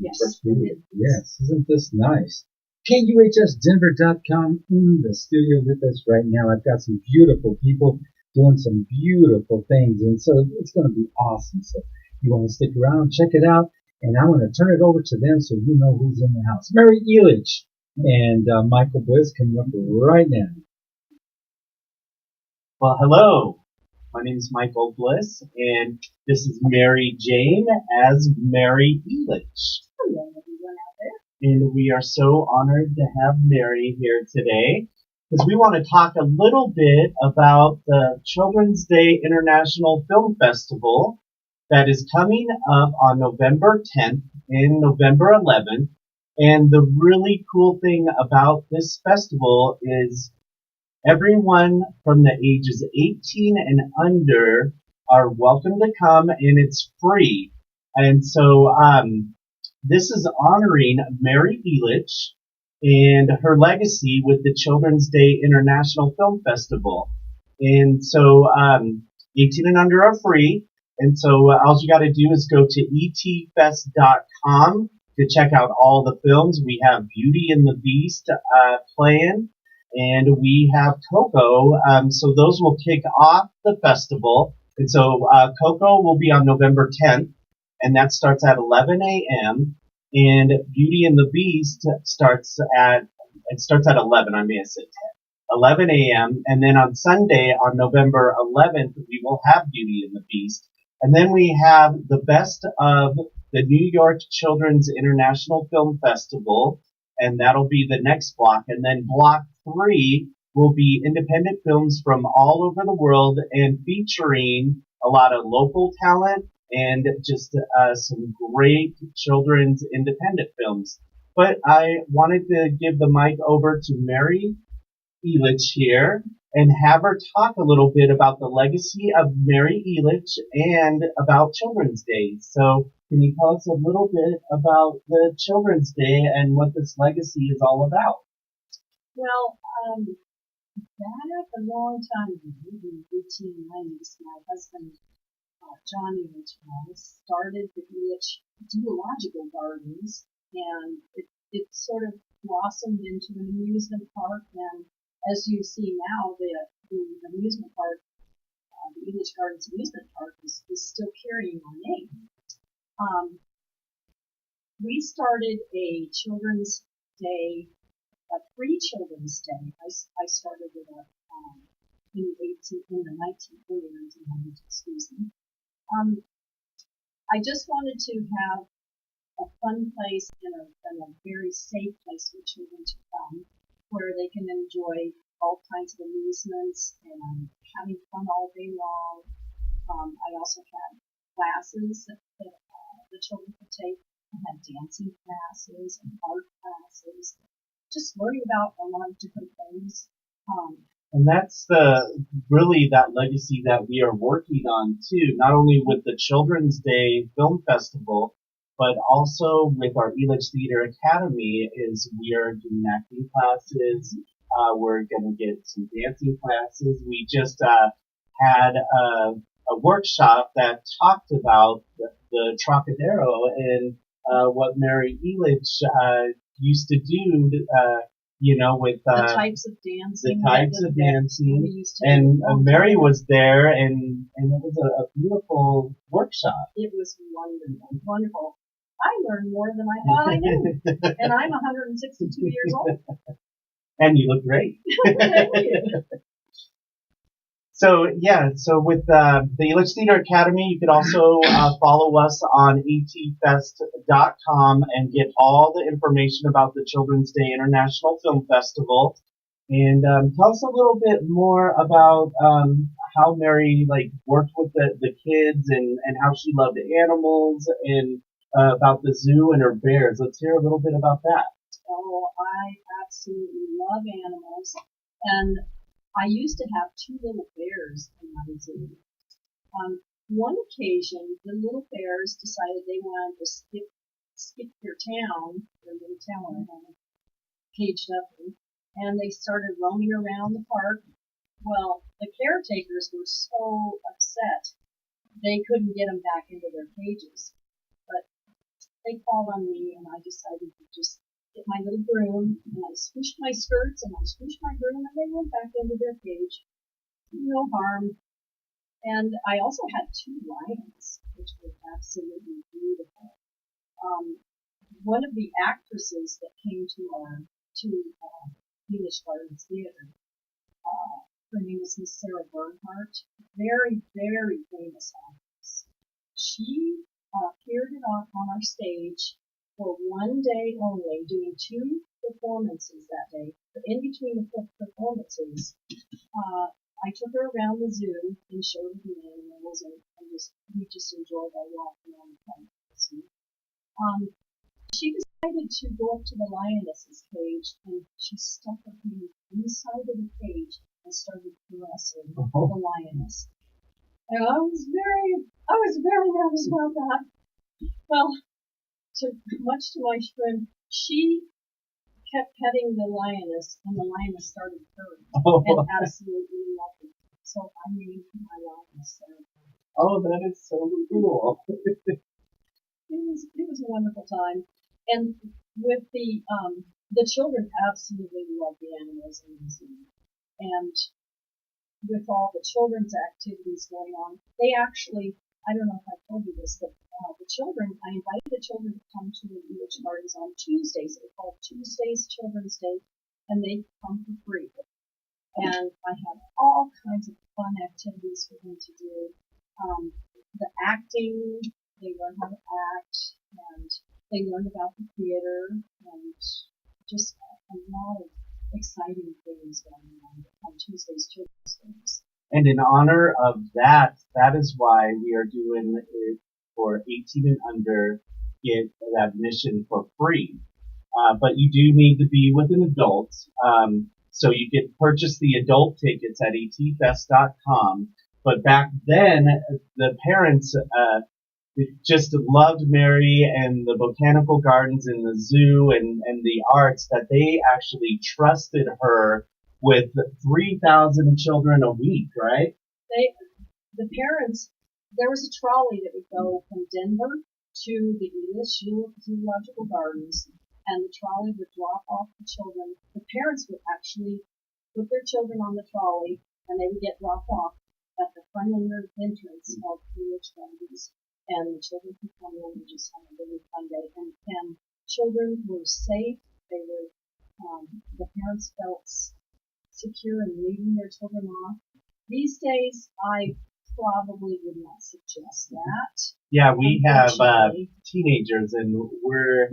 Yes. Yes, isn't this nice? KUHSdenver.com in the studio with us right now. I've got some beautiful people doing some beautiful things, and so it's going to be awesome. So you want to stick around, check it out, and I want to turn it over to them so you know who's in the house. Mary Elich and Michael Bliss coming up right now. Well, hello. My name is Michael Bliss, and this is Mary Jane as Mary Elich. Hello, everyone out there. And we are so honored to have Mary here today because we want to talk a little bit about the Children's Day International Film Festival that is coming up on November 10th and November 11th. And the really cool thing about this festival is everyone from the ages 18 and under are welcome to come, and it's free. And so this is honoring Mary Elich and her legacy with the Children's Day International Film Festival. And so 18 and under are free. And so all you got to do is go to etfest.com to check out all the films. We have Beauty and the Beast playing, and we have Coco. So those will kick off the festival. And so Coco will be on November 10th, and that starts at 11 a.m. And Beauty and the Beast starts at 11. I may have said 10. 11 a.m. And then on Sunday, on November 11th, we will have Beauty and the Beast. And then we have the best of the New York Children's International Film Festival, and that'll be the next block. And then block 3 will be independent films from all over the world and featuring a lot of local talent and just some great children's independent films. But I wanted to give the mic over to Mary Elich here and have her talk a little bit about the legacy of Mary Elich and about Children's Day. So can you tell us a little bit about the Children's Day and what this legacy is all about? Well, back a long time ago, in the 1890s, my husband, John Elich, started the Elich Zoological Gardens, and it sort of blossomed into an amusement park. And as you see now, the amusement park, the Elich Gardens Amusement Park, is still carrying our name. We started a Children's Day, a free Children's Day. I started it up in the 1900s, excuse me. I just wanted to have a fun place and a very safe place for children to come, where they can enjoy all kinds of amusements and having fun all day long. I also had classes that the children could take. I had dancing classes and art classes, just learning about a lot of different things. And that's really that legacy that we are working on too, not only with the Children's Day Film Festival, but also with our Elich Theater Academy is we are doing acting classes. We're going to get some dancing classes. We just had a workshop that talked about the Trocadero and what Mary Elich used to do, with the types of dancing. And Mary was there, and it was a beautiful workshop. It was wonderful. I learned more than I thought I knew, and I'm 162 years old. And you look great. Thank you. So with the Elich Theater Academy, you can also follow us on etfest.com and get all the information about the Children's Day International Film Festival. And tell us a little bit more about how Mary worked with the kids and how she loved animals and about the zoo and her bears. Let's hear a little bit about that. Oh, I absolutely love animals, and I used to have 2 little bears in my zoo. One occasion, the little bears decided they wanted to skip their little town where I had caged up in, and they started roaming around the park. Well, the caretakers were so upset they couldn't get them back into their cages. But they called on me, and I decided to just get my little broom, and I squished my skirts, and I squished my broom, and they went back into their cage. No harm. And I also had 2 lions, which were absolutely beautiful. One of the actresses that came to English Gardens Theater, her name is Miss Sarah Bernhardt, very, very famous actress. She appeared on our stage for one day only, doing 2 performances that day. But in between the performances, I took her around the zoo and showed her the animals, and we just enjoyed our walk around the park. She decided to go up to the lioness's cage, and she stuck her hand inside of the cage and started caressing the lioness. And I was very nervous about that. Well, much to my chagrin, she kept petting the lioness, and the lioness started purring and absolutely loved it. So I named my lioness Sarah. Oh, that is so cool. It was a wonderful time, and with the children absolutely love the animals in the zoo, and with all the children's activities going on, they actually, I don't know if I told you this, but the children, I invited the children to come to the English Gardens on Tuesdays. They're called Tuesdays Children's Day, and they come for free. And I have all kinds of fun activities for them to do. The acting, they learn how to act, and they learn about the theater, and just a lot of exciting things going on Tuesdays Children's Days. And in honor of that, that is why we are doing it for 18 and under, get admission for free. But you do need to be with an adult. So you can purchase the adult tickets at atfest.com. But back then, the parents just loved Mary and the botanical gardens and the zoo and the arts that they actually trusted her with 3,000 children a week, right? The parents, there was a trolley that would go from Denver to the English Zoological Gardens, and the trolley would drop off the children. The parents would actually put their children on the trolley, and they would get dropped off at the front entrance of the English Gardens, and the children could come in and just have a really fun day. And children were safe. They were, the parents felt secure in leaving their children off. These days, I probably would not suggest that. Yeah, we have teenagers, and we're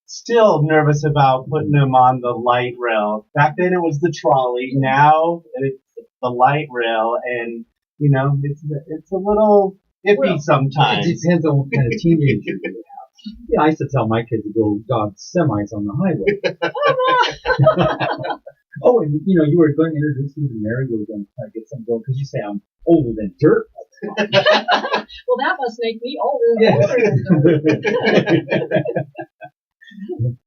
still nervous about putting them on the light rail. Back then it was the trolley. Now it's the light rail, and you know it's a little iffy sometimes. It depends on what kind of teenager you have. Yeah, I used to tell my kids to go dodge semis on the highway. Oh, and you know, you were going to introduce me to Mary. We were going to try to get something going because you say I'm older than dirt. Well, that must make me older than dirt.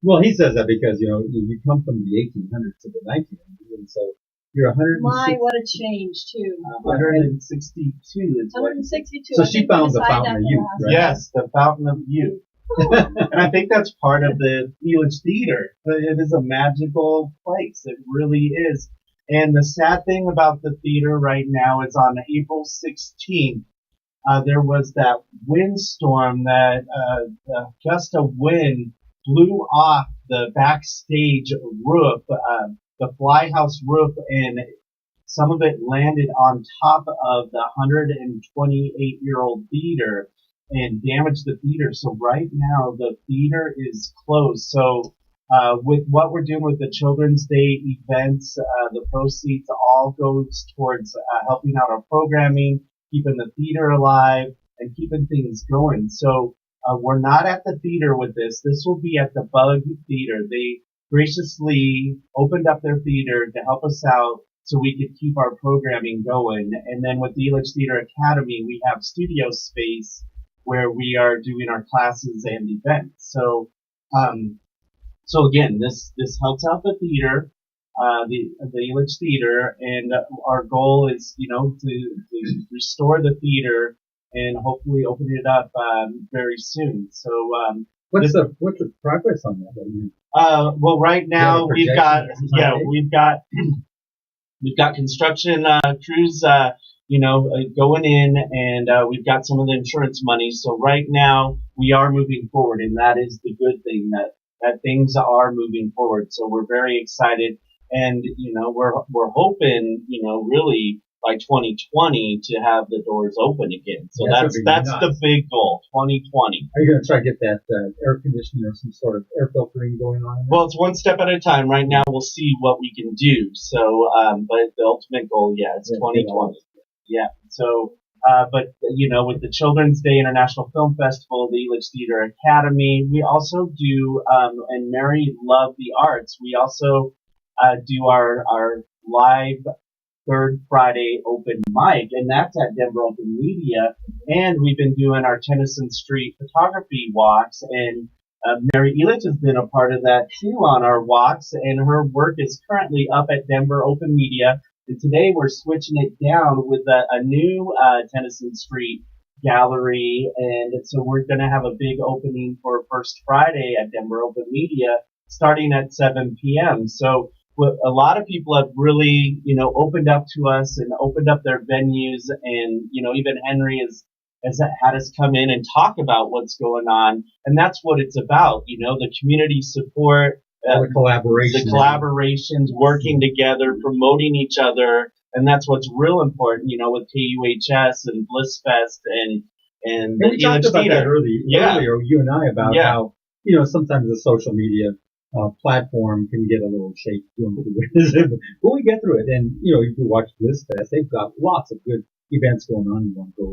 Well, he says that because, you know, you come from the 1800s to the 1900s, and so you're 160. My, what a change, too. 162 is 162. So she found the fountain of youth, right? Yes, the fountain of youth. And I think that's part of the Village Theater. It is a magical place. It really is. And the sad thing about the theater right now is on April 16th, there was that windstorm that the gust of wind blew off the backstage roof, the flyhouse roof, and some of it landed on top of the 128-year-old theater and damaged the theater. So right now the theater is closed. So with what we're doing with the Children's Day events, the proceeds all goes towards helping out our programming, keeping the theater alive, and keeping things going. So we're not at the theater with this. This will be at the Bug Theater. They graciously opened up their theater to help us out so we could keep our programming going. And then with the Village Theater Academy, we have studio space where we are doing our classes and events. So, so again, this helps out the theater, the Village Theater, and our goal is, you know, to restore the theater and hopefully open it up very soon. So What's the progress on that right now? Well, right now we've got construction crews, going in, and we've got some of the insurance money. So right now we are moving forward, and that is the good thing, that things are moving forward. So we're very excited, and we're hoping, really by 2020 to have the doors open again. So that's the big goal, 2020. Are you going to try to get that air conditioning or some sort of air filtering going on? Well, it's one step at a time. Right now, we'll see what we can do. So, but the ultimate goal, it's 2020. Yeah. So, but with the Children's Day International Film Festival, the Elitch Theater Academy, we also do, and Mary loved the arts. We also do our live third Friday open mic, and that's at Denver Open Media. And we've been doing our Tennyson Street photography walks, and Mary Elitch has been a part of that too on our walks, and her work is currently up at Denver Open Media. And today we're switching it down with a new Tennyson Street gallery, and so we're going to have a big opening for First Friday at Denver Open Media starting at 7 p.m. So a lot of people have really, opened up to us and opened up their venues, and even Henry has had us come in and talk about what's going on, and that's what it's about. The community support, the collaborations, working together, promoting each other, and that's what's real important. With KUHS and Blissfest and the we talked about that earlier, you and I, about how sometimes the social media platform can get a little shaky going through it. But we get through it. And, if you watch Blissfest, they've got lots of good events going on. You want to go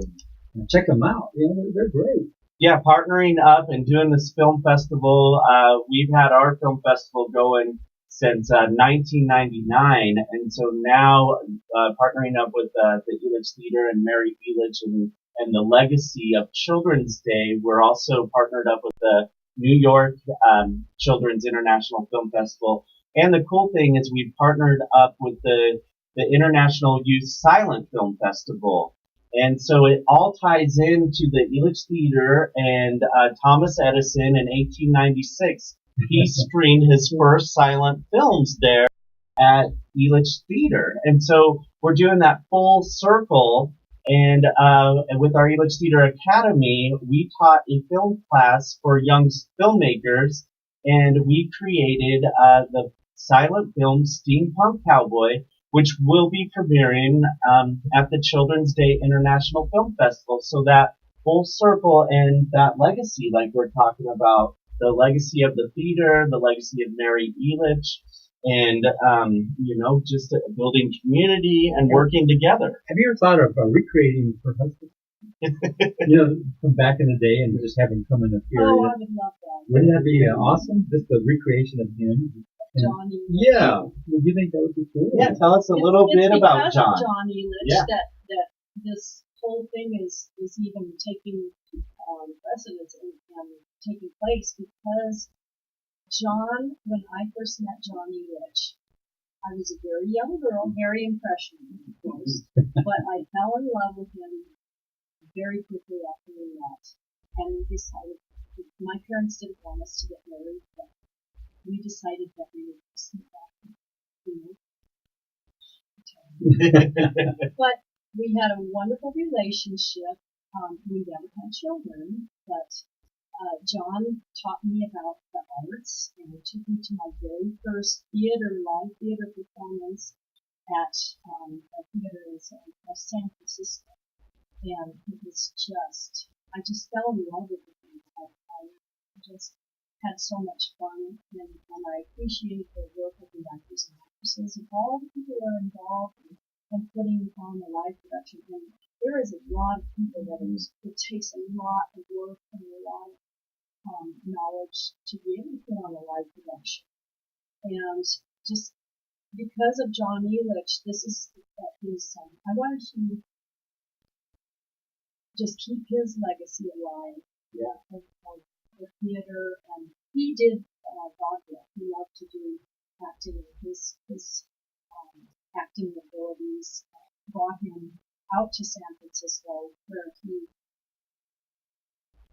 and check them out. They're great. Yeah, partnering up and doing this film festival. We've had our film festival going since 1999. And so now partnering up with the Elitch Theater and Mary Elitch and the legacy of Children's Day, we're also partnered up with the New York Children's International Film Festival. And the cool thing is we've partnered up with the International Youth Silent Film Festival. And so it all ties into the Elitch Theater, and Thomas Edison in 1896, he screened his first silent films there at Elitch Theater. And so we're doing that full circle. And with our Elitch Theater Academy, we taught a film class for young filmmakers, and we created the silent film Steampunk Cowboy, which will be premiering at the Children's Day International Film Festival. So that full circle and that legacy, like we're talking about, the legacy of the theater, the legacy of Mary Elitch, and just building community and working together. Have you ever thought of recreating her husband? From back in the day, and just have him come in a period? Oh, I would love that. Wouldn't that be awesome? Just the recreation of him. Johnny. Yeah. Would you think that would be cool? Yeah, tell us a little bit about John. It's because of John Elitch that this whole thing is even taking precedence and taking place, because John, when I first met John Elitch, I was a very young girl, very impressionable, of course, but I fell in love with him very quickly after we met, and we decided, my parents didn't want us to get married, but we decided that we would sit back, but we had a wonderful relationship. We never had children, but John taught me about the arts, and he took me to my very first live theater performance at a theater in San Francisco. And it was I just fell in love with it. I just had so much fun, and I appreciated the work of the actors and actresses and all the people that are involved in putting on the live production. And there is a lot of people it takes a lot of work and a lot of knowledge to be able to put on a live production. And just because of John Elitch, this is his I wanted to just keep his legacy alive. Yeah. Of the theater, and he did vaudeville. He loved to do acting. His acting abilities brought him out to San Francisco, where he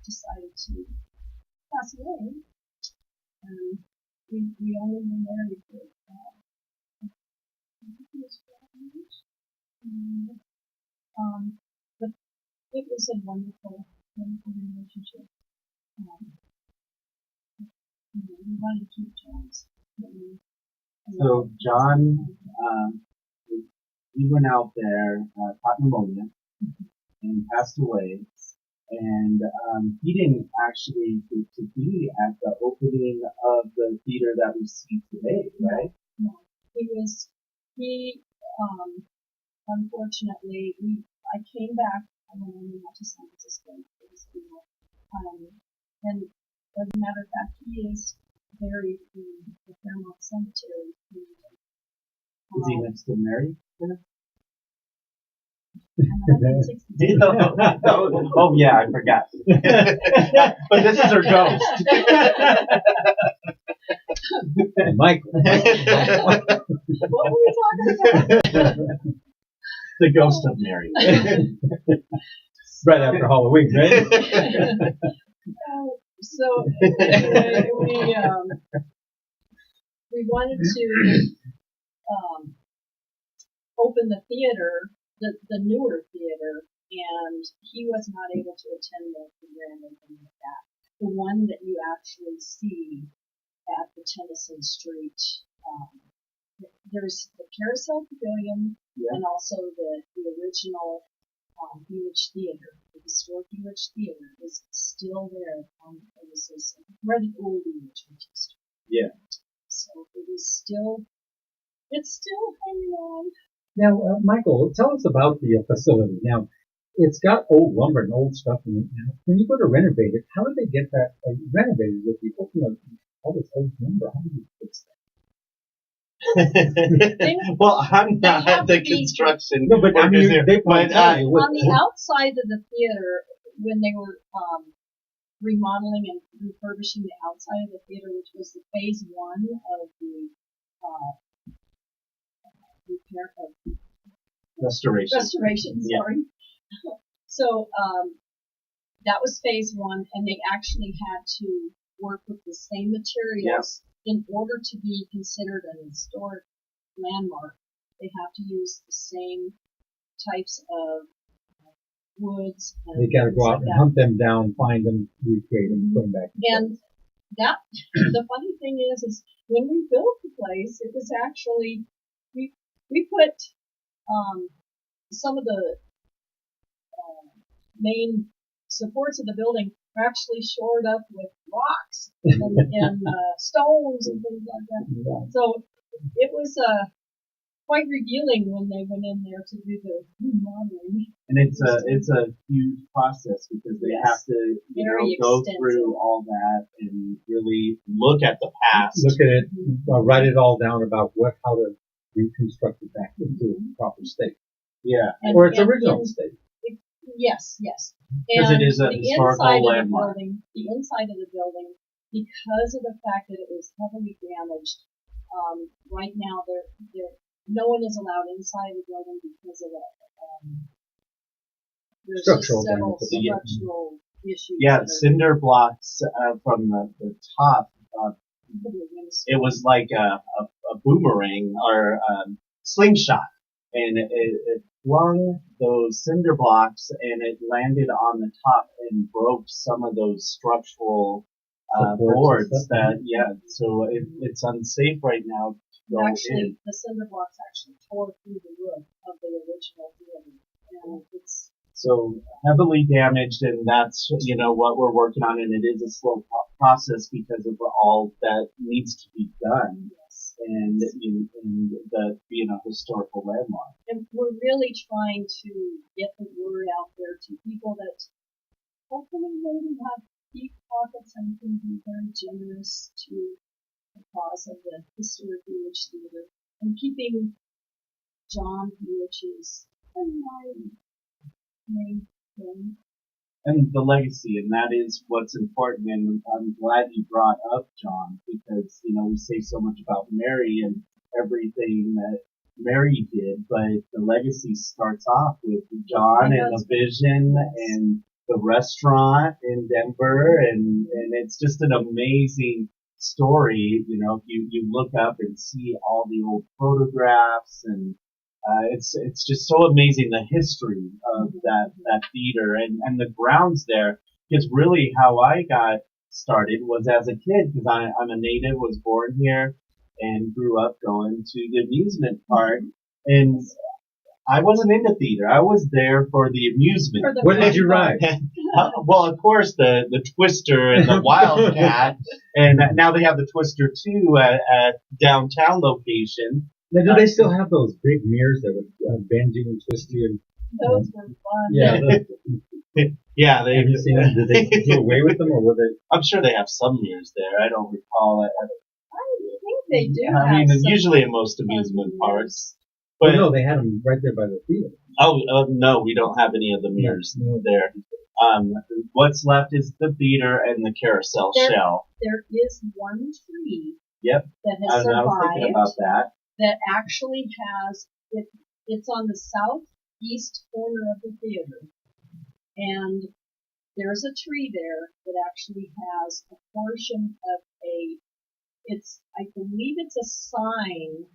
decided to pass away, we only were married for, I think it was 12 years. But it was a wonderful, wonderful relationship. We wanted to keep John's. So John, he went out there, caught pneumonia, and passed away. And he didn't actually get to be at the opening of the theater that we see today, right? No, unfortunately, I came back, I went on to San Francisco for this funeral, and as a matter of fact, he is buried in the Fairmont Cemetery. Is he next to Mary? Oh yeah, I forgot. But this is her ghost. Michael. What were we talking about? The ghost of Mary. Right after Halloween, right? So anyway, we wanted to open the theater, the newer theater, and he was not able to attend the grand opening of that. The one that you actually see at the Tennyson Street. There's the Carousel Pavilion, and also the original UH Theater, the historic UH Theater, is still there on the premises where the old UH used to. Yeah. So it's still hanging on. Now, Michael, tell us about the facility. Now, it's got old lumber and old stuff in it. Now, when you go to renovate it, how do they get that renovated with the all this old lumber? How do you fix that? Well, I'm not at the construction. No, but I mean, on the outside of the theater, when they were remodeling and refurbishing the outside of the theater, which was the phase one of the restoration. Yeah. Sorry. So that was phase one, and they actually had to work with the same materials in order to be considered an historic landmark. They have to use the same types of woods. And they got to go out and hunt them down, find them, recreate them, put them back. And that the funny thing is when we built the place, it was actually we put some of the main supports of the building were actually shored up with rocks and stones and things like that. Yeah. So it was quite revealing when they went in there to do the remodeling. And it's a huge process because they have to go through all that and really look at the past. Look at it, write it all down about how to reconstruct it back into its proper state. Yeah. Or its original state. Yes. Because it is a historical landmark. The inside of the building, because of the fact that it was heavily damaged, right now no one is allowed inside the building because of there's several structural issues. Yeah, cinder blocks from the top. It was like a boomerang or slingshot, and it flung those cinder blocks, and it landed on the top and broke some of those structural boards. So it's unsafe right now. Actually, the cinder blocks actually tore through the roof of the original building, and it's so heavily damaged, and that's what we're working on, and it is a slow process because of all that needs to be done. Yes. And the being a historical landmark. And we're really trying to get the word out there to people that hopefully maybe have deep pockets and can be very generous to the cause of the historic UH Theater and keeping John UH's my main thing. And the legacy, and that is what's important. And I'm glad you brought up John because we say so much about Mary and everything that Mary did, but the legacy starts off with John and the vision and the restaurant in Denver, and it's just an amazing story. You know, if you look up and see all the old photographs, and it's just so amazing the history of that theater and the grounds there. Because really, how I got started was as a kid, because I'm a native, was born here, and grew up going to the amusement park, and I wasn't into theater. I was there for the amusement. For the What did you ride? Well, of course, the Twister and the Wildcat, and now they have the Twister too at downtown location. Now, do they still have those big mirrors that would bend you and twist you? Those were fun. Yeah. Yeah, Have you seen them? Did they do away with them, or were they? I'm sure they have some mirrors there. I don't recall it. I think they do. I mean, have some usually in most amusement mirrors. parks. But But no, they had them right there by the theater. no, we don't have any of the mirrors No. there. What's left is the theater and the carousel There- shell. There is one tree Yep. that has I was thinking about survived that. actually has it's on the southeast corner of the theater, and there's a tree there that actually has a portion of I believe it's a sign,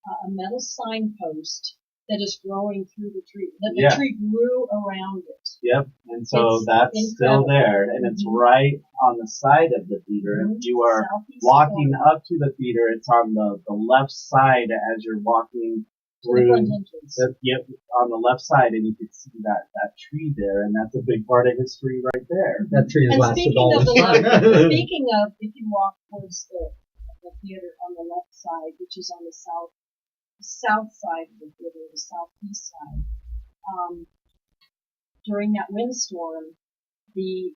a metal signpost that is growing through the tree. That the Yeah. tree grew around it. Yep. And so It's that's still incredible. there, and it's Mhm. right on the side of the theater. If you are Southeast walking corner up to the theater, it's on the left side as you're walking to the front through. entrance. Yep, on the left side, and you can see that tree there, and that's a big part of history right there. That tree has And lasted speaking all of this the time. speaking of, if you walk towards the theater on the left side, which is on the south side of the theater, the southeast side, during that windstorm, the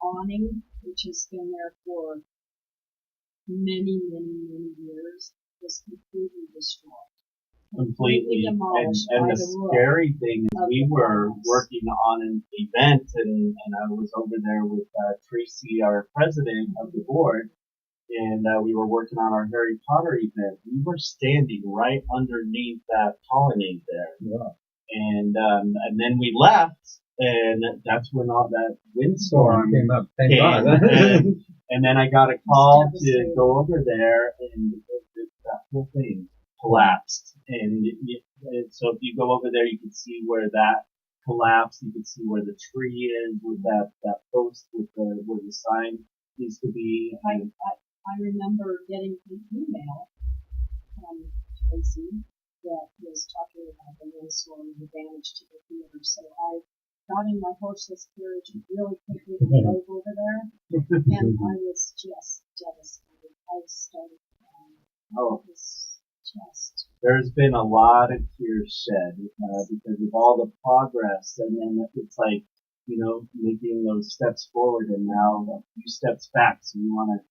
awning, which has been there for many, many, many years, was completely destroyed. Completely. And demolished and by the the roof scary thing is of we the were house. working on an event, and I was over there with Tracy, our president of the board, and we were working on our Harry Potter event. We were standing right underneath that colonnade there, Wow. and then we left, and that's when all that windstorm Came up. Thank came, God. and then I got a call to devastating. go over there, and that whole thing collapsed. And so if you go over there, you can see where that collapsed. You can see where the tree is with that post with where the sign needs to be. I remember getting an email from Tracy that was talking about the windstorm and the damage to the theater. So I got in my horseless carriage really quickly and drove over there, and I was just devastated. I started crying. Oh. It was just There's been a lot of tears shed because of all the progress, and then it's like, making those steps forward, and now a few steps back. So we want to,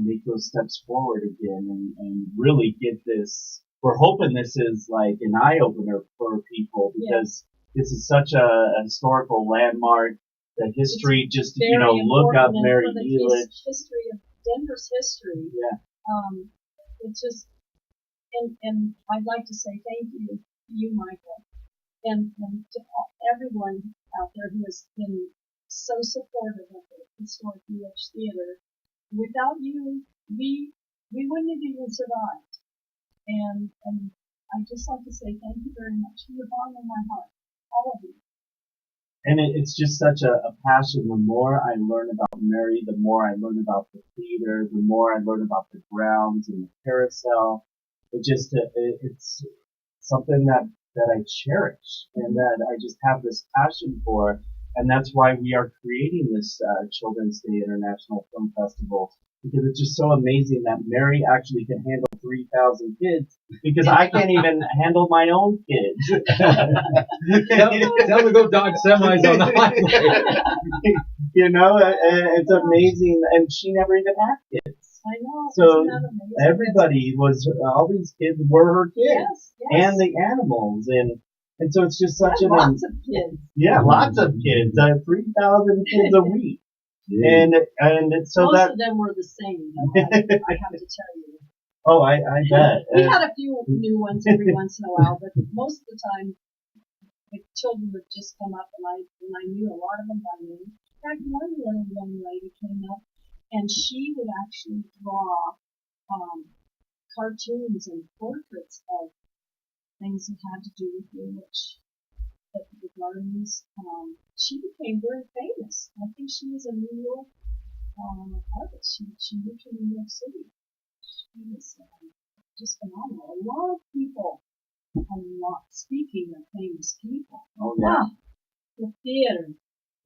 make those steps forward again, and really get this. We're hoping this is like an eye opener for people, because this is such a historical landmark. The history, just very look up important, and Mary for the Elitch. history of Denver's history. Yeah. It's just, and I'd like to say thank you to you, Michael, and to everyone out there who has been so supportive of the historic UH Theater. Without you, we wouldn't have even survived. And I'd just like to say thank you very much from the bottom of my heart, all of you. And it's just such a passion. The more I learn about Mary, the more I learn about the theater, the more I learn about the grounds and the carousel. It's something that I cherish, and that I just have this passion for. And that's why we are creating this Children's Day International Film Festival, because it's just so amazing that Mary actually can handle 3,000 kids, because I can't even handle my own kids. Tell them to go dodge semis on the highway. It's amazing, and she never even had kids. I know. So isn't that amazing? everybody all these kids were her kids, Yes. and the animals, and so it's just such And lots of kids. lots of kids, 3,000 kids a week, and so Most that of them were the same, though, I have to tell you. I bet We had a few new ones every once in a while, but most of the time the children would just come up, and I knew a lot of them by name. In fact, one little young lady came up, and she would actually draw cartoons and portraits of things that had to do with English. The gardens. She became very famous. I think she was a New York artist. She moved to New York City. She was just phenomenal. A lot of people. Speaking of famous people. Oh yeah. The theater.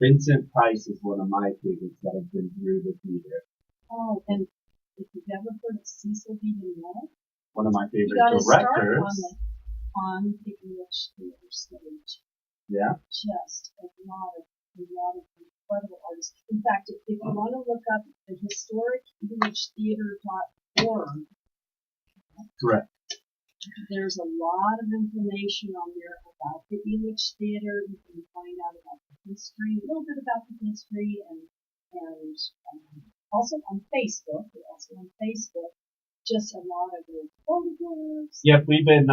Vincent Price is one of my favorites that have been through the theater. Oh, and if you've ever heard of Cecil B. DeMille, one of my favorite directors. directors. On the English theater stage. Yeah. Just a lot of incredible artists. In fact, if you want to look up the historicenglishtheater.org, correct. There's a lot of information on there about the English theater. You can find out about the history, a little bit about the history, and also on Facebook. Just a lot of good photographs. Yep, we've been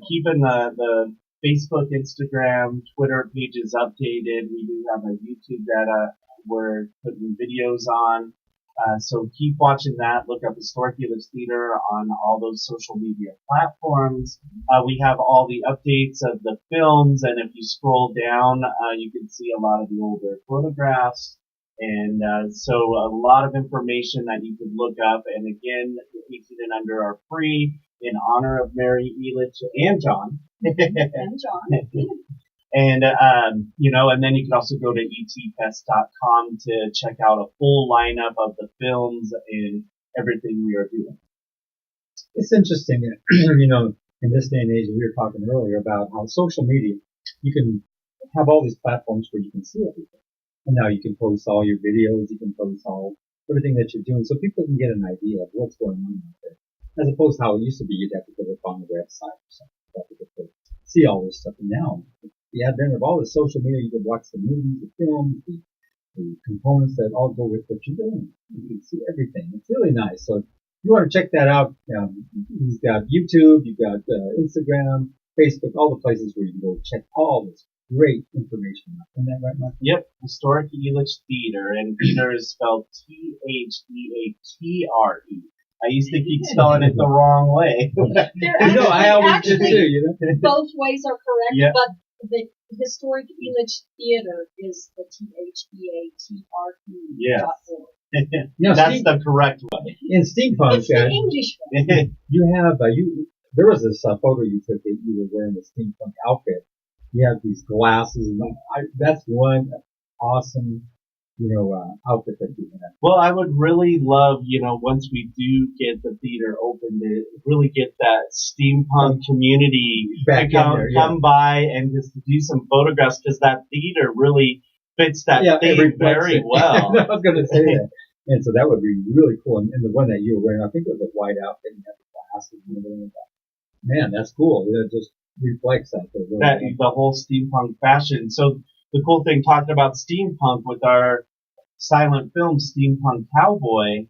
keeping the Facebook, Instagram, Twitter pages updated. We do have a YouTube that we're putting videos on. So keep watching that. Look up Historic English Theater on all those social media platforms. We have all the updates of the films, and if you scroll down, you can see a lot of the older photographs. And so a lot of information that you can look up. And again, 18 and under are free in honor of Mary Elich and John. And John. And, and then you can also go to etfest.com to check out a full lineup of the films and everything we are doing. It's interesting that, in this day and age, we were talking earlier about how social media, you can have all these platforms where you can see everything. And now you can post all your videos, you can post everything that you're doing, so people can get an idea of what's going on out there. As opposed to how it used to be, you'd have to go on a website or something to see all this stuff. And now, the advent of all the social media, you can watch the movies, the films, the components that all go with what you're doing. You can see everything. It's really nice. So if you want to check that out, you've got YouTube, you've got Instagram, Facebook, all the places where you can go check all this great information out. Isn't that right, Mark? Yep, Historic English Theater, and theater is spelled Theatre. I used to keep spelling it the wrong way. I always did too, Both ways are correct, yeah. But the Historic English Theater is the THEATRE. Yes. Now, that's the correct way. In steampunk, it's the English way. You have there was this photo you took that you were wearing a steampunk outfit. You have these glasses, and that's one awesome, outfit that you have. Well, I would really love, once we do get the theater open, to really get that steampunk community back to come by and just do some photographs, because that theater really fits that theme very well. I was going to say that. And so that would be really cool. And the one that you were wearing, I think it was a white outfit and you had the glasses and everything like that. Man, that's cool. It just reflects that. The whole steampunk fashion. So the cool thing talking about steampunk with our silent film, Steampunk Cowboy,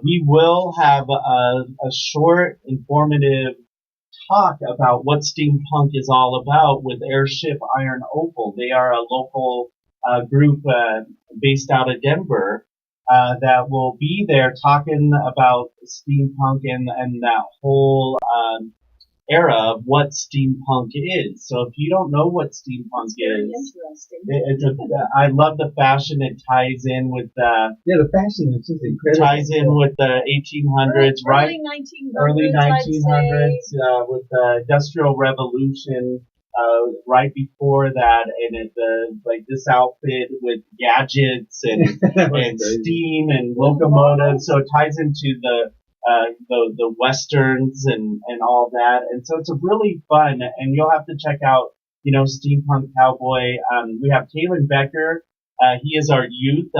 we will have a short, informative talk about what steampunk is all about with Airship Iron Opal. They are a local group based out of Denver that will be there talking about steampunk and that whole era of what steampunk is. So if you don't know what steampunk is, I love the fashion. It ties in with the fashion is just incredible. Ties in with the 1800s, right? Early 1900s with the Industrial Revolution. Right before that, and this outfit with gadgets and steam and locomotives, so it ties into the westerns and all that, and so it's a really fun. And you'll have to check out, Steampunk Cowboy. We have Kalen Becker. He is our youth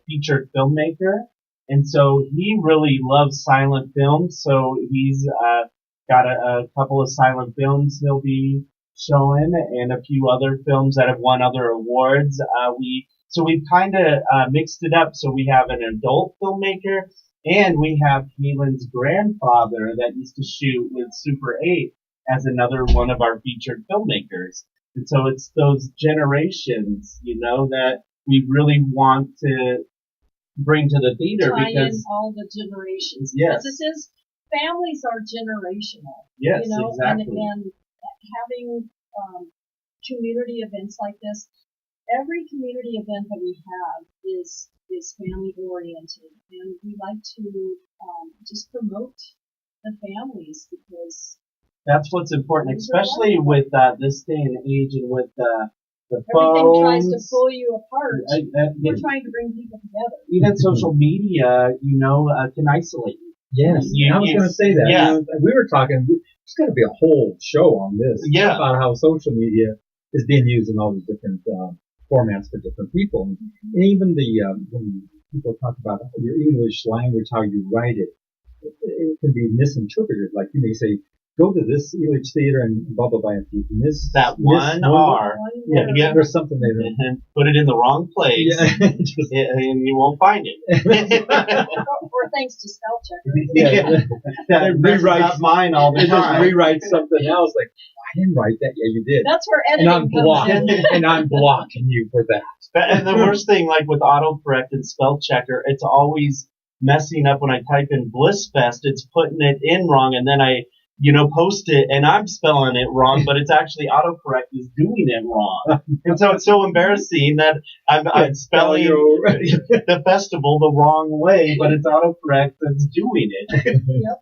featured filmmaker, and so he really loves silent films. So he's got a couple of silent films he'll be showing, and a few other films that have won other awards. We've kind of mixed it up. So we have an adult filmmaker, and we have Kalen's grandfather that used to shoot with Super 8 as another one of our featured filmmakers. And so it's those generations, that we really want to bring to the theater tie in because all the generations. Yes. Because this is, families are generational. yes, And exactly. having community events like this, every community event that we have is family oriented, and we like to just promote the families because That's what's important, those are especially wonderful. with this day and age and with the Everything tries to phones. pull you apart. We're Even trying to bring people together. social media, can isolate you. Yes, I was going to say that. Yeah. We were talking. There's got to be a whole show on this. Yeah. About how social media is being used in all these different formats for different people, and even when people talk about your English language, how you write it, it can be misinterpreted. Like you may say, "Go to this English theater and blah blah blah." And you miss That miss one R. Yeah, Yeah. there's something there. And put it in the wrong place, Yeah, and you won't find it. Or thanks to spell checker. yeah. That It messes rewrites- up mine all the It just time. rewrites something else. Like I didn't write that. Yeah, you did. That's where And editing I'm comes blocking, in. and I'm blocking you for that. And the worst thing, like with autocorrect and spell checker, it's always messing up when I type in Blissfest. It's putting it in wrong, and then I, post it, and I'm spelling it wrong, but it's actually autocorrect is doing it wrong. And so it's so embarrassing that I'm spelling the festival the wrong way, but it's autocorrect that's doing it. Yep.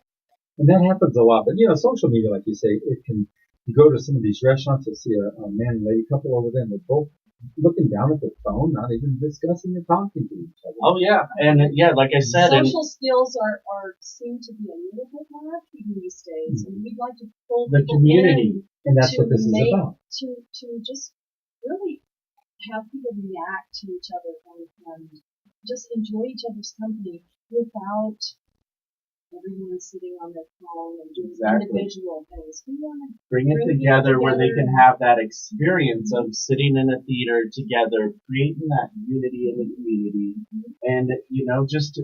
And that happens a lot. But social media, like you say, it can. You go to some of these restaurants, you'll see a man and lady couple over there, and they're both looking down at their phone, not even discussing or talking to each other. Oh yeah, and like I said, Social skills are seem to be a little bit lacking these days, and we'd like to pull the people community, And that's to what this is make- about. to just really have people react to each other and just enjoy each other's company without everyone sitting on their phone and doing Exactly. individual things. We want to bring it Bring together people where they together. can have that experience of sitting in a theater together, creating that unity in the community, and just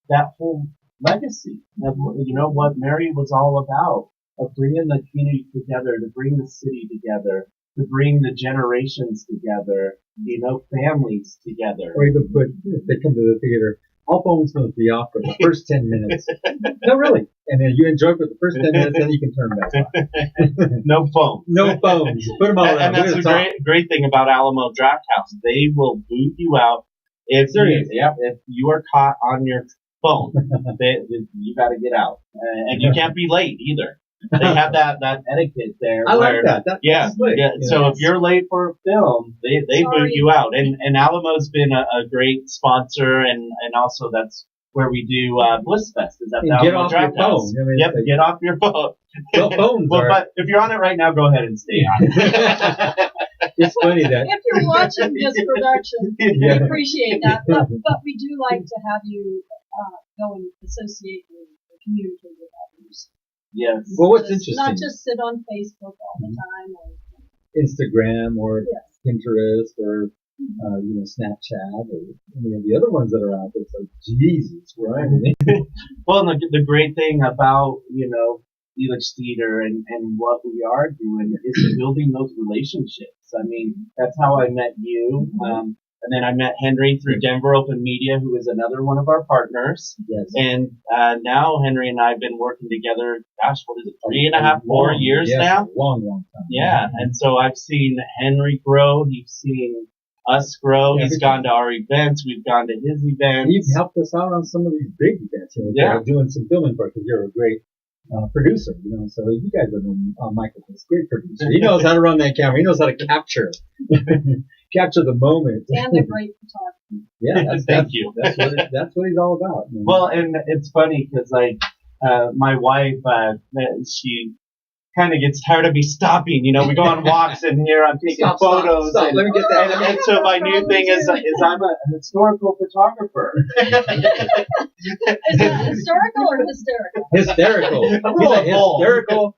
that whole legacy of what Mary was all about, of bringing the community together, to bring the city together, to bring the generations together, families together. Or even put, if they come to the theater, all phones must be off for the first 10 minutes. No, really. And then you enjoy for the first 10 minutes, then you can turn back on. No phone. No phones. Put them all And around. that's We're the gonna talk. great thing about Alamo Draft House. They will boot you out if you are caught on your phone. You got to get out, and you can't be late either. They have that etiquette there. I like that. That's slick. Yeah. So if you're late for a film, they boot Sorry. you out. And Alamo's been a great sponsor, and also that's where we do Blissfest. Is at the And get Alamo off your Draft House. phone. I mean, Yep, get off your phone. Cell phones Well, are. but if you're on it right now, go ahead and stay on it. It's funny that. if you're watching this production, Yeah. we appreciate that. But we do like to have you go and associate and communicate with others. Yes. Well, what's Just- interesting, Not just sit on Facebook all the time. Or, Instagram or yes. Pinterest or Snapchat or any of the other ones that are out there. It's like Jesus, right? Well, the great thing about, Helix Theater and what we are doing is building those relationships. I mean, that's how I met you. And then I met Henry through Denver Open Media, who is another one of our partners. Yes. And now Henry and I have been working together, gosh, what is it, 3.5, 4 years yes, now? A long time. Yeah. And so I've seen Henry grow. He's seen us grow. Yeah, He's gone to our events. We've gone to his events. And you've helped us out on some of these big events. Doing some filming for us because you're a great producer. So you guys have known Michael, this great producer. He knows how to run that camera. He knows how to capture the moment. And a great photographer. Yeah, Thank you. That's what he's all about. Well, and it's funny because my wife, she kind of gets tired of me stopping. We go on walks and here I'm taking photos. Stop. And, Let me get that. and so my new thing is I'm a historical photographer. Is that historical or hysterical? Hysterical. He's a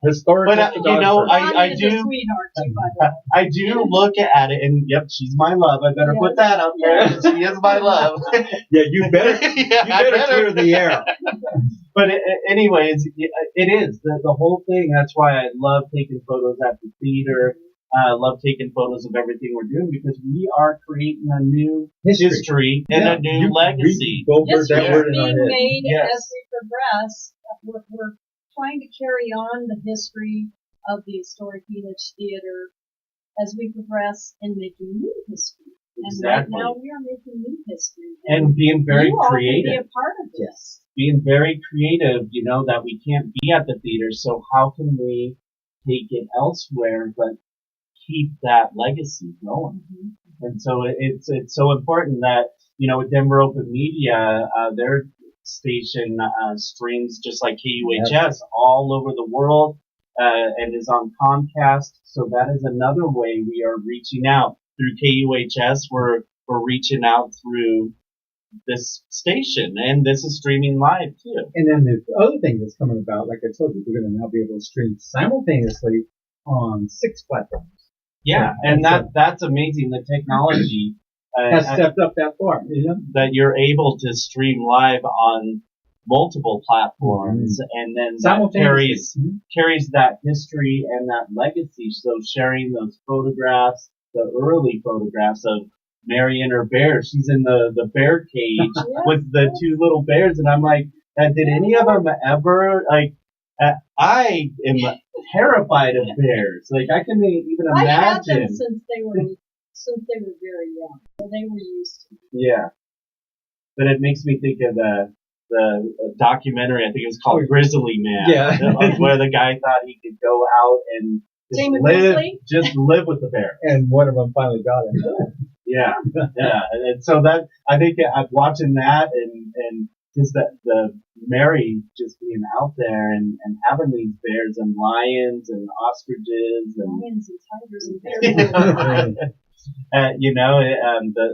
historical But, photographer. I Bonnie is do- a sweetheart too, by the way. I do look at it, and yep, she's my love. I better put that up there. She is my love. Yeah, you better. Yeah, You better clear the air. But anyways, it is the whole thing. That's why I love taking photos at the theater. love taking photos of everything we're doing because we are creating a new history and a new legacy. History is being made Yes. as we progress. We're trying to carry on the history of the historic Village Theater as we progress in making new history. And right Exactly. now we are making new history. And being very you all can creative. be a part of this. Being very creative, that we can't be at the theater, so how can we take it elsewhere but keep that legacy going? Mm-hmm. And so it's so important that, with Denver Open Media, their station streams just like KUHS all over the world and is on Comcast. So that is another way we are reaching out. Through KUHS, we're reaching out through this station, and this is streaming live too. And then the other thing that's coming about, like I told you, we're going to now be able to stream simultaneously on 6 platforms. Yeah, and that's amazing. The technology has stepped up that far, that you're able to stream live on multiple platforms, and then that carries that history and that legacy. So sharing those photographs, the early photographs of Mary and her bear. She's in the bear cage with the 2 little bears, and I'm like, did any of them ever I am terrified of bears. Like I can even imagine. I had them since they were very young, so they were used to it. Yeah, but it makes me think of the documentary. I think it was called Grizzly Man. Yeah, where the guy thought he could go out and just live with the bear, and one of them finally got him. Yeah, and so that I think I'm watching that and just the Mary just being out there and having these bears and lions and ostriches and lions and tigers and bears.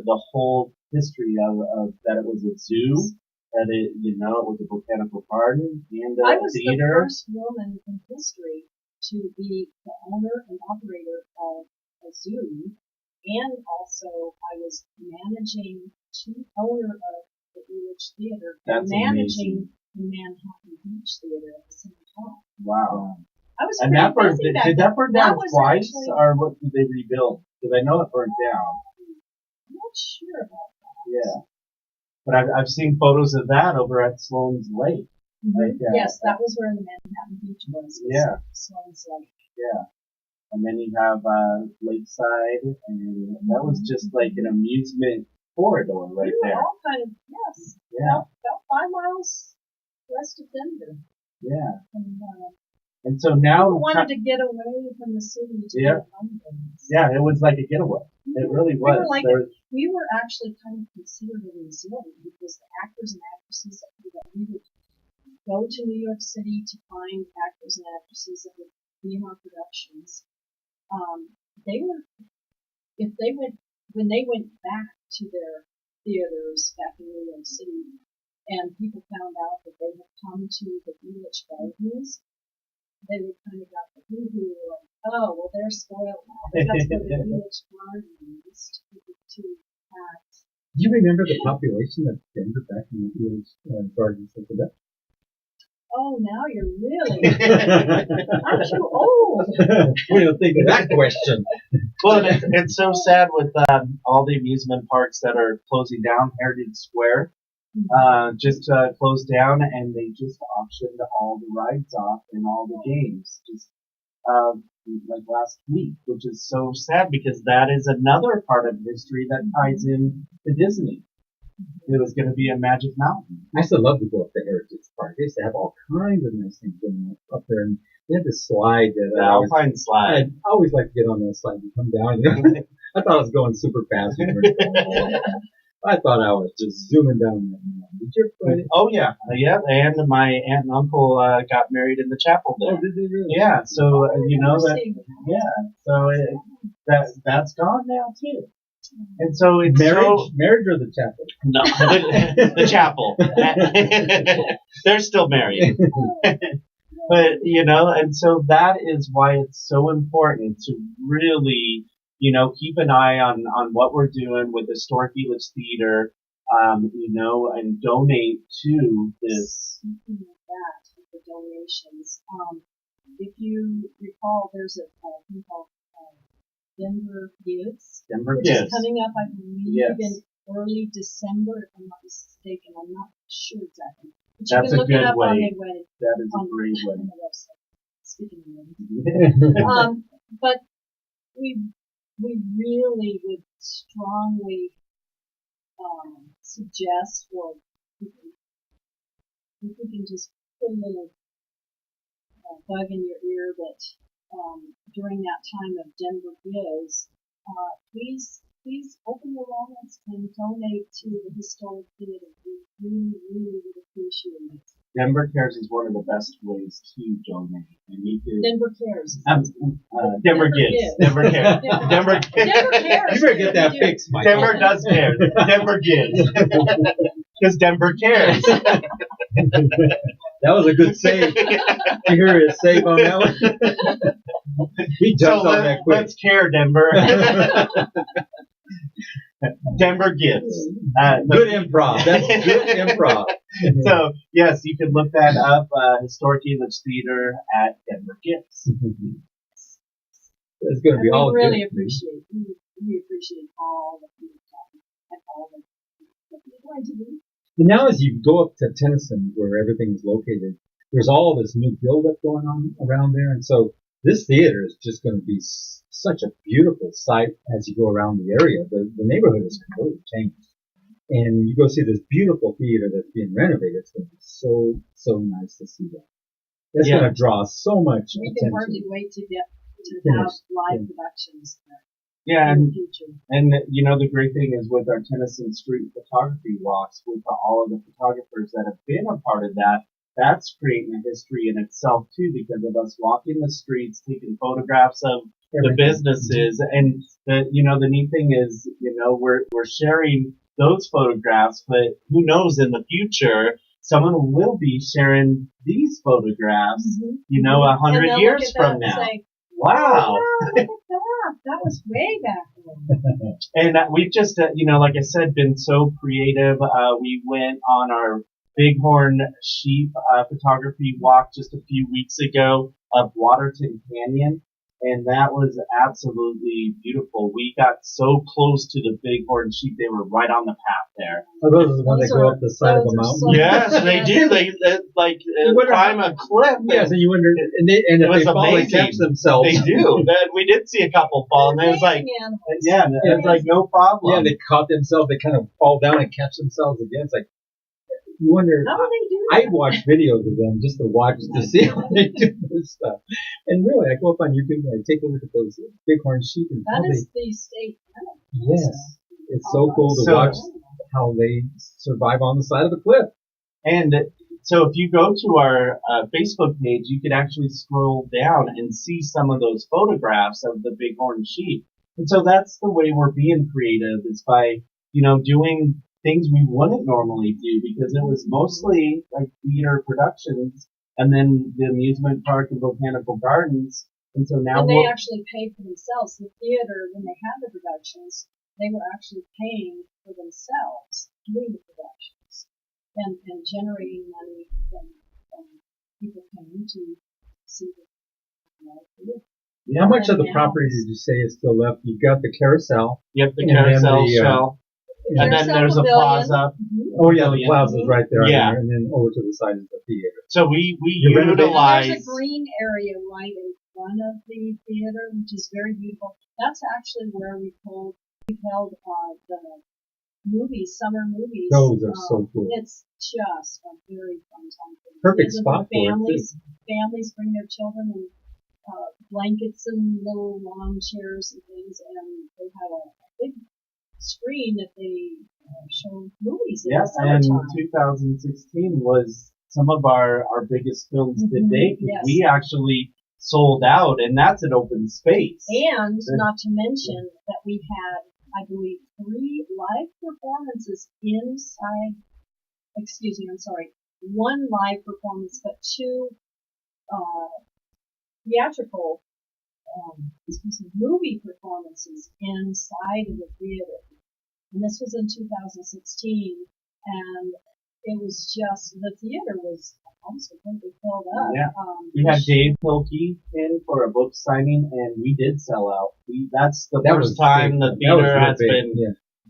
The whole history of that it was a zoo, that it was a botanical garden and a I was theater. The first woman in history to be the owner and operator of a zoo. And also, I was managing owner of the Village Theater and managing the Manhattan Beach Theater at the same time. Wow. I was and that burned, did that burn down twice, or what did they rebuild? Because I know it burned down. I'm not sure about that. Yeah. But I've seen photos of that over at Sloan's Lake. Mm-hmm. Yes, that was where the Manhattan Beach was. Yeah. Sloan's Lake. Yeah. And then you have Lakeside, and that was just like an amusement corridor right there. All kind of, yes. Yeah. About 5 miles west of Denver. Yeah. And so now we wanted to get away from the city to go to London. Yeah, it was like a getaway. It really was. We were actually kind of considered a museum because the actors and actresses that we would go to New York City to find actors and actresses that would be in our productions. When they went back to their theaters back in New York City, and people found out that they had come to the Village Gardens, they would kind of got the hoo-hoo, like, oh, well, they're spoiled now. They got to go to the Village Gardens to act. Do you remember the population of Denver back in the Village Gardens of the Oh, now you're really. I'm too old. What do you think of that question? Well, it's so sad with all the amusement parks that are closing down. Heritage Square just closed down, and they just auctioned all the rides off and all the games just like last week, which is so sad because that is another part of history that ties in to Disney. It was going to be a Magic Mountain. I used to love to go up to Heritage Park. They used to have all kinds of nice things going up there. And they had this slide that the Alpine slide. I always like to get on that slide and come down. I thought I was going super fast. I thought I was just zooming down that mountain. Did you ever? Oh, yeah. Yeah. And my aunt and uncle got married in the chapel there. Oh, did they really? Yeah. So, So that's gone now, too. And so it's marriage or the chapel? No, the chapel. They're still married. But, and so that is why it's so important to really, keep an eye on what we're doing with Historic Village Theater, and donate to this. Speaking of that, the donations, if you recall, there's a thing called Denver KUHS, Denver which is KUHS. coming up, I believe, Yes. in early December, if I'm not mistaken. I'm not sure exactly. But you That's can a look good it up on way. the web. That is a on, great way. on the website. Speaking of web. But we really would strongly suggest, or if we can just put a little bug in your ear that during that time of Denver Gives, please open your wallets and donate to the historic theater. We really would appreciate it. Denver Cares is one of the best ways to donate. And you could, Denver Cares. Denver Gives. Denver Cares. Denver Cares. Denver Cares. You better get that fixed, Michael. Denver does care. Denver Gives. Because Denver cares. That was a good save. You hear his save on that one? He jumped on that quick. Let's care, Denver. Denver Gives. Good improv. That's good improv. So, yes, you can look that up, Historic English Theater at Denver Gives. It's going to be all we really good. appreciate all the feedback and all the what you're going to do. And now as you go up to Tennyson, where everything is located, there's all this new buildup going on around there. And so this theater is just going to be such a beautiful sight as you go around the area. The neighborhood is completely changed. And you go see this beautiful theater that's being renovated. It's going to be so nice to see that. That's going to draw so much We attention. can hardly wait to have live productions there. Yeah, in and, the future. and you know, the great thing is with our Tennyson Street photography walks, with all of the photographers that have been a part of that, that's creating a history in itself too, because of us walking the streets, taking photographs of the businesses, and the neat thing is, we're sharing those photographs, but who knows, in the future, someone will be sharing these photographs, 100 years from now. Say, wow. Oh, look at that. That was way back then. And we've just, like I said, been so creative. We went on our bighorn sheep photography walk just a few weeks ago up Waterton Canyon, and that was absolutely beautiful. We got so close to the bighorn sheep; they were right on the path there. So those are the ones that go up the side of a mountain? So Yes, they do. They climb a cliff. Yes, and you wonder, and if they fall, they catch themselves. They do. We did see a couple fall, and it was like, it's like no problem. Yeah, they caught themselves. They kind of fall down and catch themselves again. It's like, you wonder. How do they do I that? watch videos of them just to see how they do this stuff. And really, I go up on YouTube and I take a look at those bighorn sheep and how That is the state. Yes, it's so cool to watch how they survive on the side of a cliff. And so if you go to our Facebook page, you can actually scroll down and see some of those photographs of the bighorn sheep. And so that's the way we're being creative, is by, doing things we wouldn't normally do, because it was mostly like theater productions and then the amusement park and botanical gardens. And so now they actually paid for themselves. The theater, when they had the productions, they were actually paying for themselves doing the productions and generating money from people coming to see the How much of the property did you say is still left? You've got the carousel. Yep, the carousel shell. And then there's a plaza. Oh yeah, the plaza's right there. Yeah. And then over to the side of the theater. So we utilize. There's a green area right in front of the theater, which is very beautiful. That's actually where we held the movies, summer movies. Those are so cool. It's just a very fun time. Perfect spot for it. Families bring their children and blankets and little lawn chairs and things, and they have a big screen that they show movies in. Yes, and 2016 was some of our biggest films to date. Yes. We actually sold out, and that's an open space. And not to mention that we had, I believe, 3 live performances inside. Excuse me, I'm sorry. 1 live performance, but 2 theatrical movie performances inside of the theater. And this was in 2016, and it was just, the theater was almost completely filled up. Yeah. We had Dave Pilkey in for a book signing, and we did sell out. That's the first time the theater has been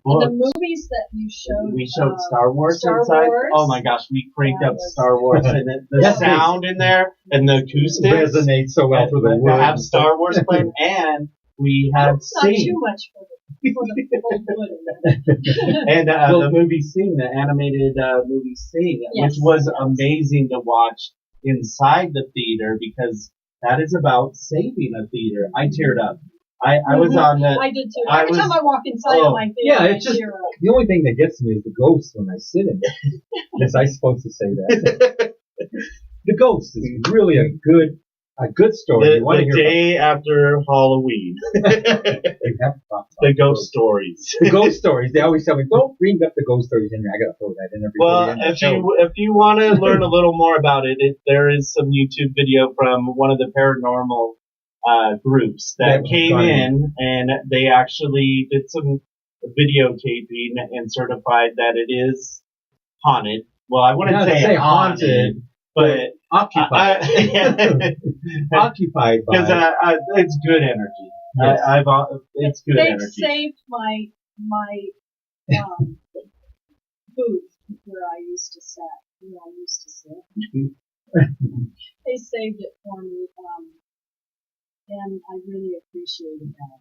booked. And the movies that you showed. We showed Star Wars Star inside. Wars. Oh my goch, we cranked up Star Wars, and the sound in there and the acoustics resonates so well for the wood. Have Star Wars playing, and we had Sing. Not too much for the old wood. And the movie Sing, the animated movie Sing, which was amazing to watch inside the theater because that is about saving a theater. I teared up. I was on the. I did too. Every time I walk inside of my theater, yeah, it's just the only thing that gets me is the ghost when I sit in it. Yes, I'm supposed to say that. The ghost is really a good story. The day after Halloween. You have to talk about the ghost stories. The ghost stories. They always tell me, don't bring up the ghost stories in here. I gotta throw that in every. Well, if you want to learn a little more about it, there is some YouTube video from one of the paranormal groups that came in, and they actually did some videotaping and certified that it is haunted. Well, I wouldn't say haunted, but occupied. Occupied by. Because it's good energy. Yes. It's good energy. They saved my booth where I used to sit. They saved it for me. And I really appreciated that.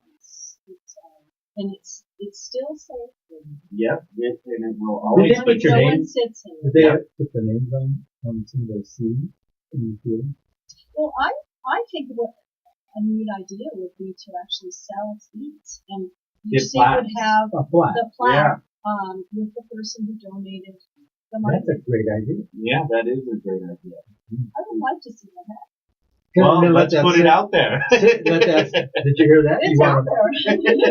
And it's still safe for me. Yep, and it will always be. Put your no name. one sits in it. Did they put the names on some of those scenes in the theater? Well, I think what a neat idea would be to actually sell seats, and each seat would have the plaque with the person who donated the money. That's a great idea. Yeah, that is a great idea. I would like to see that happen. Well, let's put it out there. Did you hear that? It's out there.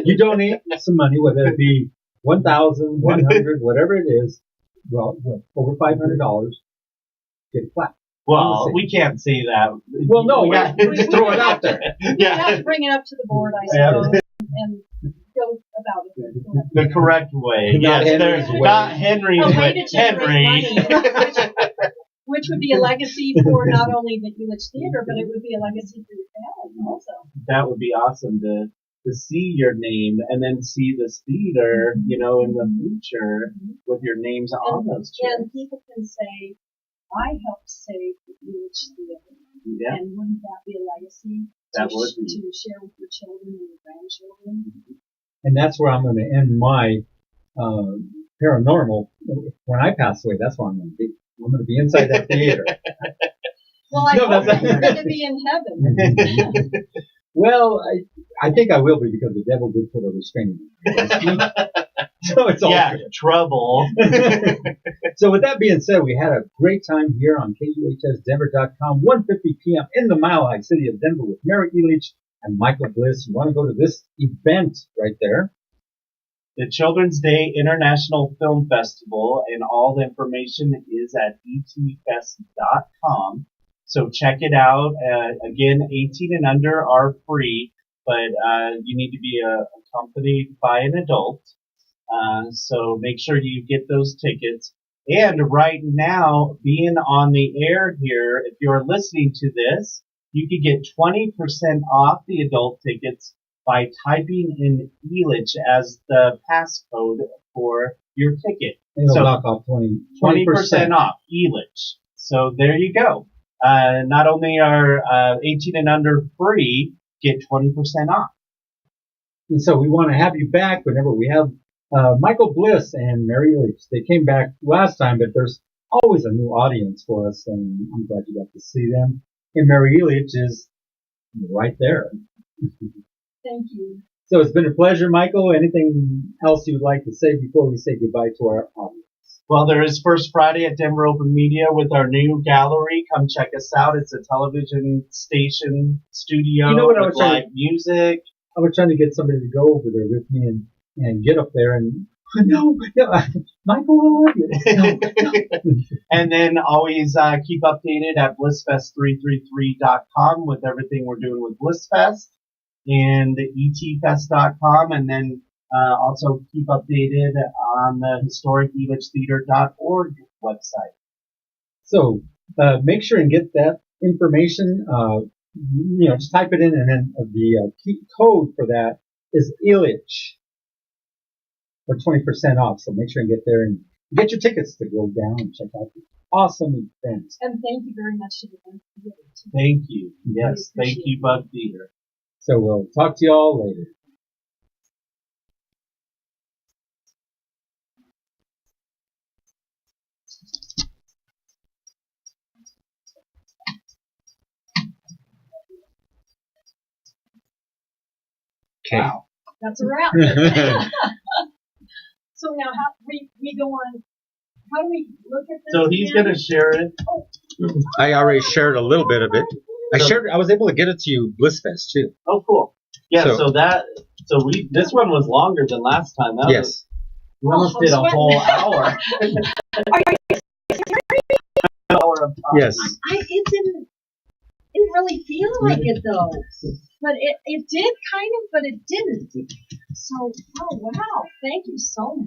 You donate some money, whether it be $1,000, $100, whatever it is. Well, over $500, get a plaque. Well, we can't say that. Well, no, just throw it out there. We have to bring it up to the board, I suppose, and go about it the correct way. Not Henry's way. Henry. Which would be a legacy for not only the UH Theater, but it would be a legacy for your family also. That would be awesome to see your name and then see this theater, in the future with your names on those chairs. And people can say, I helped save the UH Theater. Yeah. And wouldn't that be a legacy to share with your children and your grandchildren? And that's where I'm going to end my paranormal. When I pass away, that's where I'm going to be. I'm going to be inside that theater. Well, I hope that you're going to be in heaven. Well, I think I will be because the devil did put a restraining order. So it's all good. Trouble. So with that being said, we had a great time here on KUHSdenver.com, 1:50 p.m. in the Mile High City of Denver with Mary Elich and Michael Bliss. You want to go to this event right there? The Children's Day International Film Festival, and all the information is at etfest.com. So check it out. Again, 18 and under are free, but you need to be accompanied by an adult. So make sure you get those tickets. And right now, being on the air here, if you're listening to this, you could get 20% off the adult tickets by typing in Elich as the passcode for your ticket. It'll knock off 20% off Elich. So there you go. Not only are 18 and under free, get 20% off. And so we want to have you back whenever we have Michael Bliss and Mary Elich. They came back last time, but there's always a new audience for us, and I'm glad you got to see them. And Mary Elich is right there. Thank you. So it's been a pleasure, Michael. Anything else you'd like to say before we say goodbye to our audience? Well, there is First Friday at Denver Open Media with our new gallery. Come check us out. It's a television station studio with live music. I was trying to get somebody to go over there with me and get up there and no, Michael will love you. No. And then always keep updated at blissfest333.com with everything we're doing with Blissfest and etfest.com, and then also keep updated on the historiceliththeater.org website. So make sure and get that information. Just type it in, and then the key code for that is ILICH for 20% off. So make sure and get there and get your tickets to go down and check out the awesome event. And thank you very much to the event. Thank you. Yes, thank you, Bud Theater. So we'll talk to you all later. Okay. Wow. That's a wrap. So now how we go on. How do we look at this? So he's going to share it. Oh. I already shared a little bit of it. I was able to get it to you BlissFest too. Oh, cool. Yeah. So this one was longer than last time. Yes. We almost did a whole hour. Yes. It didn't really feel like it though. But it did kind of, but it didn't. So, oh wow, thank you so much.